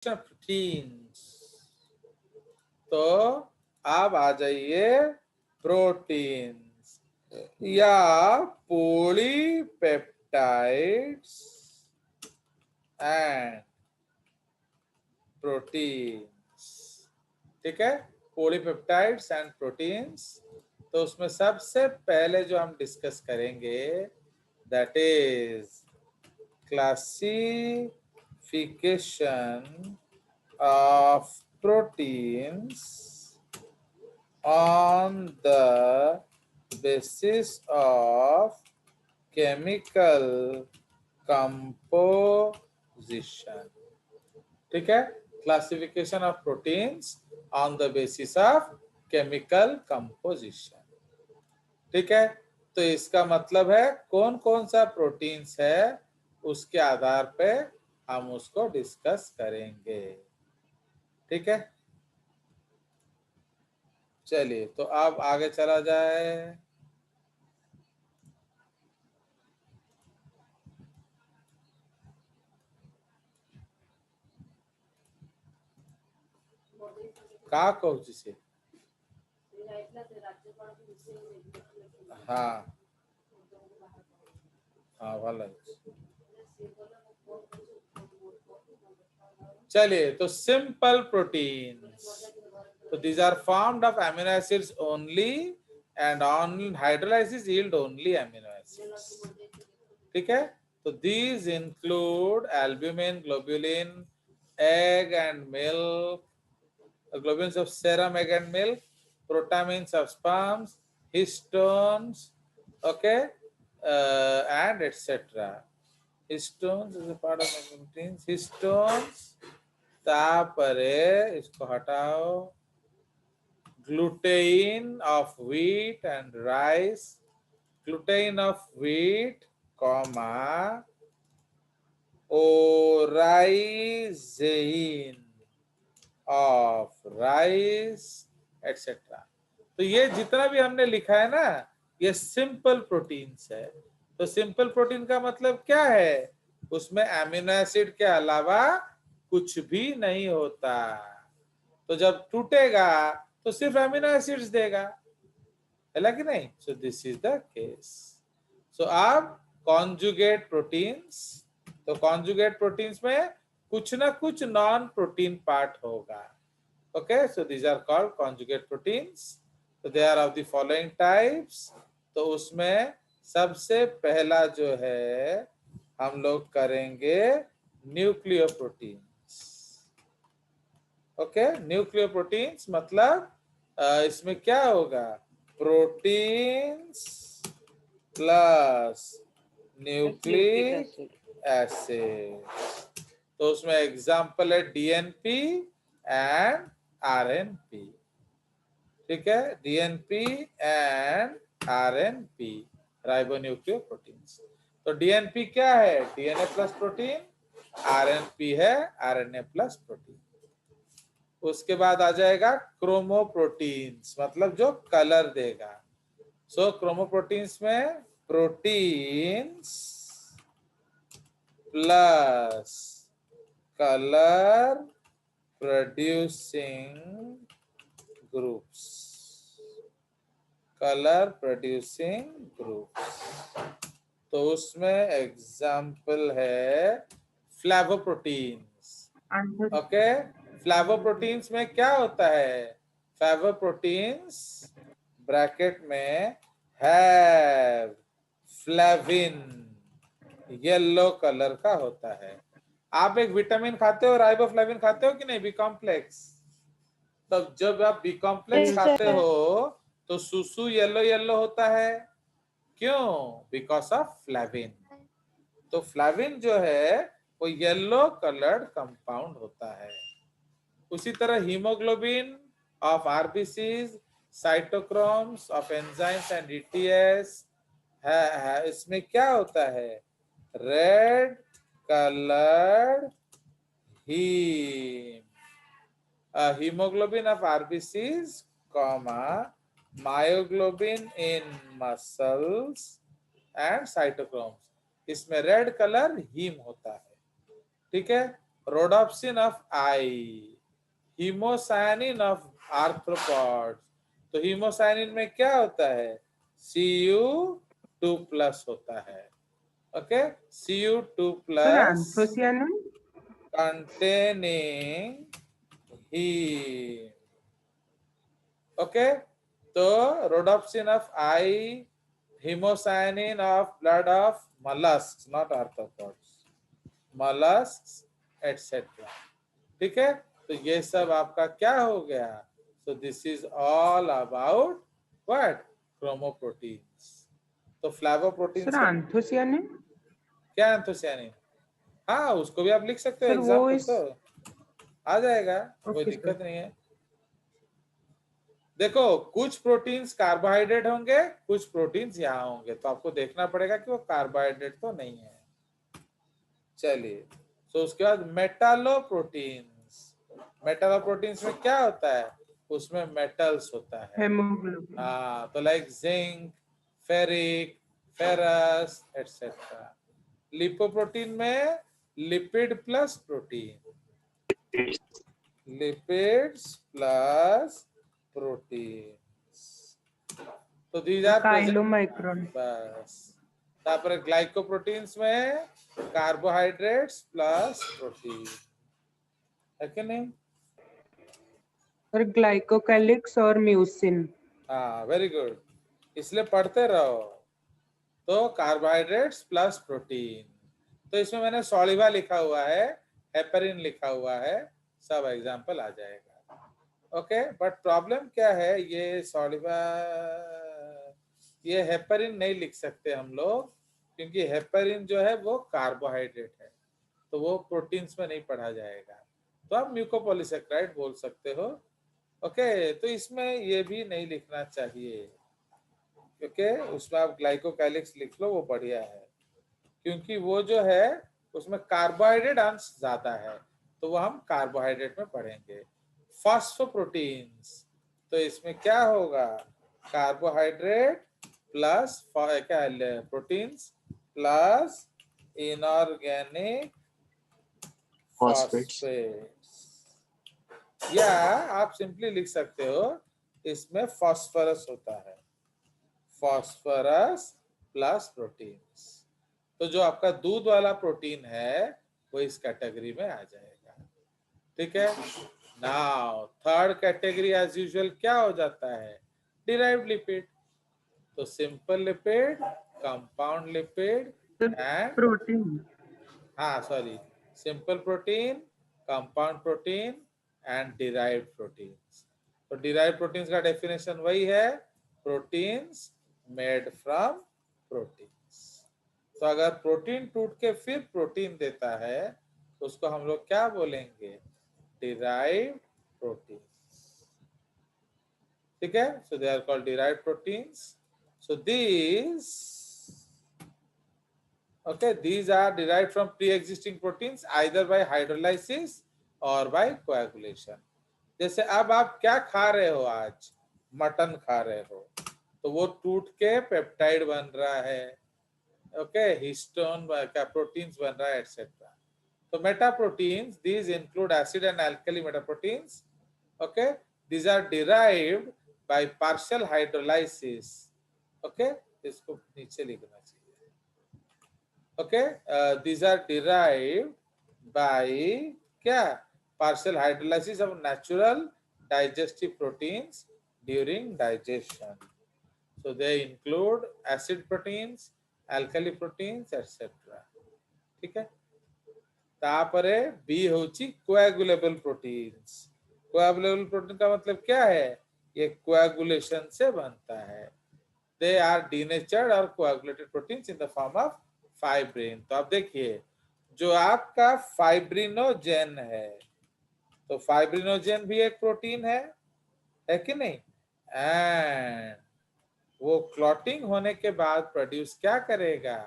Classification of proteins. तो आप आ जाइए प्रोटीन्स या पॉलीपेप्टाइड्स एंड प्रोटीन्स। ठीक है, पॉलीपेप्टाइड्स एंड प्रोटीन्स। तो उसमें सबसे पहले जो हम डिस्कस करेंगे that is classification of proteins on the basis of chemical composition। ठीक है, classification of proteins on the basis of chemical composition. ठीक है, तो इसका मतलब है कौन कौन सा प्रोटीन्स है उसके आधार पे हम उसको डिस्कस करेंगे। ठीक है, चलिए तो अब आगे चला जाए। का कहूँ से हाँ हाँ भला। चलिए तो सिंपल प्रोटीन्स, तो these are formed of amino acids only and on hydrolysis yield only amino acids। ठीक है, तो these include albumin, globulin, egg and milk, globulins of serum, egg and milk, protamins of sperms, histones, okay, and etc. Histones is a part of the proteins. Histones तापरे इसको हटाओ, gluten of wheat and rice, gluten of wheat comma oryzenin of rice etcetera. तो ये जितना भी हमने लिखा है ना ये सिंपल प्रोटीन्स है। तो सिंपल प्रोटीन का मतलब क्या है, उसमें एमिनो एसिड के अलावा कुछ भी नहीं होता। तो जब टूटेगा तो सिर्फ एमिनो एसिड्स देगा, है कि नहीं। So this is the case. So अब कॉन्जुगेट प्रोटीन्स, तो कॉन्जुगेट प्रोटीन्स में कुछ ना कुछ नॉन प्रोटीन पार्ट होगा। Okay, so these are called conjugate proteins. तो they are of the following types. तो उसमें सबसे पहला जो है हम लोग करेंगे न्यूक्लियोप्रोटीन्स। ओके, न्यूक्लियोप्रोटीन्स मतलब इसमें क्या होगा, प्रोटीन्स प्लस न्यूक्लिक एसिड। तो उसमें एग्जाम्पल है डीएनपी एंड आरएनपी। ठीक है, डीएनपी एंड आरएनपी राइबोन्यूक्लियोप्रोटीन्स। तो डीएनपी क्या है, डीएनए प्लस प्रोटीन, आरएनपी है आरएनए प्लस प्रोटीन। उसके बाद आ जाएगा क्रोमोप्रोटीन्स, मतलब जो कलर देगा। सो क्रोमोप्रोटीन्स में proteins plus colour producing groups, colour producing groups. तो उसमें एग्जाम्पल है फ्लैवोप्रोटीन्स। ओके, फ्लैवोप्रोटीन्स में क्या होता है, फ्लैवोप्रोटीन्स ब्रैकेट में हैव फ्लेविन, येलो कलर का होता है। आप एक विटामिन खाते हो, राइबोफ्लेविन खाते हो कि नहीं, बी कॉम्प्लेक्स। तब जब आप बी कॉम्प्लेक्स खाते हो तो सुसु येलो येलो होता है, क्यों, बिकॉज ऑफ फ्लेविन। तो फ्लेविन जो है वो येलो कलर्ड कंपाउंड होता है। उसी तरह haemoglobin of RBCs, cytochromes of enzymes and ETS है, इसमें क्या होता है, red coloured haem, hemoglobin of RBCs, myoglobin in muscles and cytochromes, इसमें रेड कलर हीम होता है। ठीक है, rhodopsin of eye, haemocyanin of arthropods. तो हीमोसायनिन में क्या होता है? Cu2+ होता है। Okay, Cu2+ containing heme। Okay, तो rhodopsin of eye, haemocyanin of blood of mollusks, not arthropods, mollusks etcetera. ठीक है, तो ये सब आपका क्या हो गया? So this is all about what? Chromoproteins. तो फ्लैवोप्रोटीन्स एंथोसियानिन, क्या? एंथोसियानिन, हाँ उसको भी आप लिख सकते हो, सर एग्जाम वो पर इस तो आ जाएगा, कोई ओके दिक्कत सर। नहीं है। देखो, कुछ प्रोटीन्स कार्बोहाइड्रेट होंगे, कुछ प्रोटीन्स यहाँ होंगे, तो आपको देखना पड़ेगा कि वो कार्बोहाइड्रेट तो नहीं है। चलिए, तो उसके बाद मेटालोप्रोटीन्स। मेटालोप्रोटीन्स में क्या होता है? उसमें मेटल्स होता है। हेमोग्लोबिन। हाँ, तो like zinc, ferric, ferrous etcetera. Lipoprotein में lipid plus protein, lipids plus protein. तो दीज आर प्रेजेंट। काइलोमाइक्रोन। बस, तापर ग्लाइकोप्रोटीन्स में कार्बोहाइड्रेट्स प्लस प्रोटीन, है कि नहीं? और ग्लाइकोकैलिक्स और म्यूसिन। हाँ, वेरी गुड, इसलिए पढ़ते रहो। तो कार्बोहाइड्रेट्स प्लस प्रोटीन, तो इसमें मैंने सॉलिवा लिखा हुआ है, हेपरिन लिखा हुआ है, सब एग्जाम्पल आ जाएगा। ओके, बट प्रॉब्लम क्या है, ये सॉलिवा, ये हेपरिन नहीं लिख सकते हम लोग, क्योंकि हेपरिन जो है वो कार्बोहाइड्रेट है, तो वो प्रोटीन्स में नहीं पढ़ा जाएगा। तो आप म्यूकोपॉलीसेक्राइड बोल सकते हो। ओके, तो इसमें ये भी नहीं लिखना चाहिए, क्योंकि उसमें आप ग्लाइकोकैलिक्स लिख लो, वो बढ़िया है, क्योंकि वो जो है उसमें कार्बोहाइड्रेट अंश ज्यादा है, तो वो हम कार्बोहाइड्रेट में पढ़ेंगे। फॉस्फोप्रोटीन्स, तो इसमें क्या होगा? कार्बोहाइड्रेट प्लस क्या, प्रोटीन्स प्लस इनऑर्गेनिक फॉस्फेट्स, या आप सिंपली लिख सकते हो इसमें फॉस्फोरस होता है, फॉस्फोरस प्लस प्रोटीन्स। तो जो आपका दूध वाला प्रोटीन है वो इस कैटेगरी में आ जाएगा। ठीक है, now third category as usual क्या हो जाता है? Derived lipid. तो simple lipid, compound lipid and, protein. हाँ sorry, simple protein, compound protein and derived proteins. तो डिराइव्ड प्रोटीन्स का डेफिनेशन वही है, प्रोटीन्स मेड फ्रॉम प्रोटीन्स। तो अगर प्रोटीन टूट के फिर प्रोटीन देता है तो उसको हम लोग क्या बोलेंगे? Derived proteins. ठीक है, so they are called derived proteins. So these, okay, these are derived from pre-existing proteins either by hydrolysis or by coagulation। जैसे अब आप क्या खा रहे हो? आज मटन खा रहे हो, तो वो टूट के पेप्टाइड बन रहा है, ओके, हिस्टोन का प्रोटीन्स बन रहा है एटसेट्रा। तो Meta proteins, these include acid and alkali metaproteins, okay, these are derived by partial hydrolysis, okay, इसको नीचे लिखना चाहिए, okay, these are derived by क्या? partial hydrolysis of natural digestive proteins during digestion। so they include acid proteins, alkali proteins etc। ठीक है, तापरे B होची coagulable proteins. Coagulable protein का मतलब क्या है? ये कोएगुलेशन से बनता है। दे आर डीनेचर्ड और coagulated proteins in the form of fibrin. तो आप देखिए, जो आपका फाइब्रिनोजेन है, तो फाइब्रिनोजेन भी एक प्रोटीन है कि नहीं? एंड वो क्लॉटिंग होने के बाद प्रोड्यूस क्या करेगा?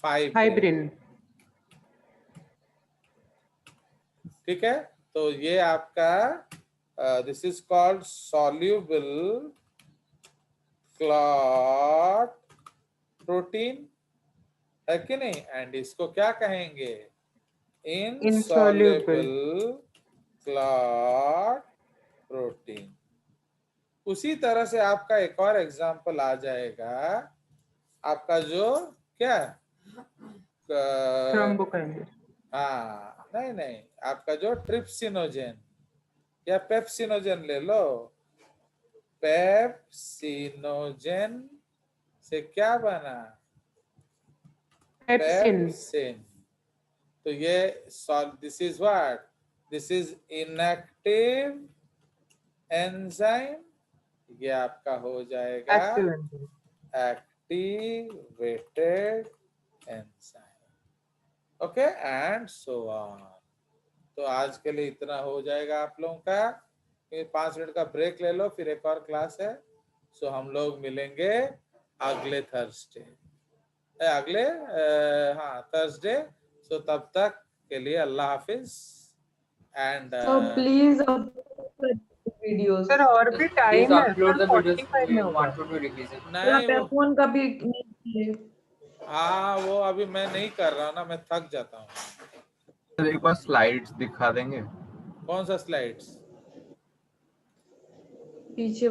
फाइब्रिन। फाइब्रिन। ठीक है, तो ये आपका this is called soluble clot protein, है कि नहीं? एंड इसको क्या कहेंगे? insoluble clot protein। उसी तरह से आपका एक और एग्जांपल आ जाएगा, आपका जो क्या थ्रोम्बोकाइनेस। हाँ नहीं, आपका जो ट्रिप्सिनोजेन या पेप्सिनोजेन ले लो। पेप्सिनोजेन से क्या बना? पेप्सिन। पेप्सिन। तो ये this is what, this is inactive enzyme, ये आपका हो जाएगा active enzyme. Activated enzyme. Okay and so on. तो आज के लिए इतना हो जाएगा आप लोगों का। 5 मिनट का ब्रेक ले लो, फिर एक और क्लास है। सो हम लोग मिलेंगे अगले थर्सडे, अगले हाँ थर्सडे। सो तब तक के लिए अल्लाह हाफिज एंड प्लीज वीडियोस सर और भी टाइम है upload sir, the videos 45 we में होगा। wanted to release it. नहीं वो फोन का भी हाँ वो अभी मैं नहीं कर रहा हूँ ना, मैं थक जाता हूँ। सर एक बार स्लाइड्स दिखा देंगे? कौन सा स्लाइड्स? पीछे